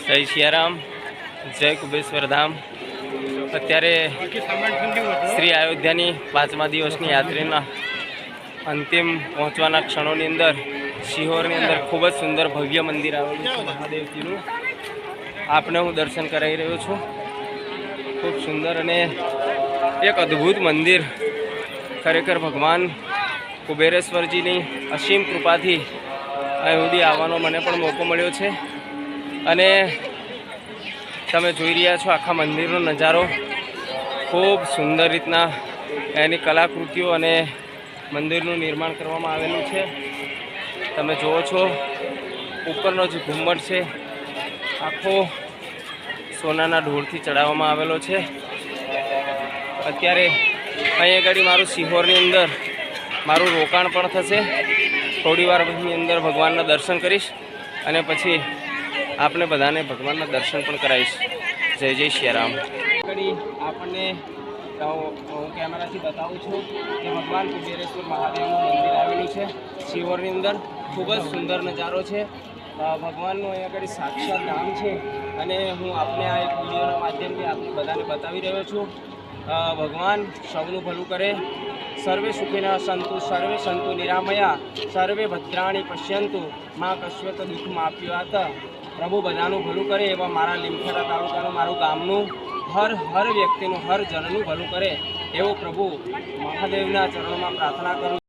જય સિયારામ, જય કુબેશ્વર ધામ। અત્યારે શ્રી અયોધ્યાની 5મા દિવસની યાત્રીના અંતિમ પહોંચવાના ક્ષણોની અંદર શિહોરની અંદર ખૂબ જ સુંદર ભવ્ય મંદિર આવેલું છે મહાદેવજીનું। આપને હું દર્શન કરાવી રહ્યો છું। ખૂબ સુંદર અને એક અદ્ભુત મંદિર। ખરેખર ભગવાન કુબેરેશ્વરજીની અસીમ કૃપાથી અહીં સુધી આવવાનો મને પણ મોકો મળ્યો છે અને તમે જોઈ રહ્યા છો આખા મંદિરનો નજારો। ખૂબ સુંદર રીતના એની કલાકૃતિઓ અને મંદિરનું નિર્માણ કરવામાં આવેલું છે। તમે જુઓ છો ઉપરનો જે ઘુમ્મટ છે આખો સોનાના ઢોળથી ચડાવવામાં આવેલો છે। અત્યારે અહીં આગળ મારું સિહોરની અંદર મારું રોકાણ પણ થશે। થોડી વાર પછી અંદર ભગવાનના દર્શન કરીશ અને પછી આપણે બધાને ભગવાનના દર્શન પણ કરાવીશ। જય જય સિયારામ। આપણને હું કેમેરાથી બતાવું છું કે ભગવાન કુબેરેશ્વર મહાદેવનું મંદિર આવેલું છે શિહોરની અંદર। ખૂબ જ સુંદર નજારો છે। ભગવાનનું અહીં આગળ સાક્ષાત નામ છે અને હું આપને આ એક વિડીયોના માધ્યમથી આપણે બધાને બતાવી રહ્યો છું। ભગવાન સૌનું ભલું કરે। સર્વે સુખિનઃ સંતુ, સર્વે સંતુ નિરામયા, સર્વે ભદ્રાણી પશ્યંતુ, માં કશ્યત દુઃખ માપ્યાત। પ્રભુ બધાનું ભલું કરે એવા મારા લીમખેડા તાલુકાનું મારું ગામનું હર વ્યક્તિનું હર જનનું ભલું કરે એવો પ્રભુ મહાદેવના ચરણોમાં પ્રાર્થના કરું।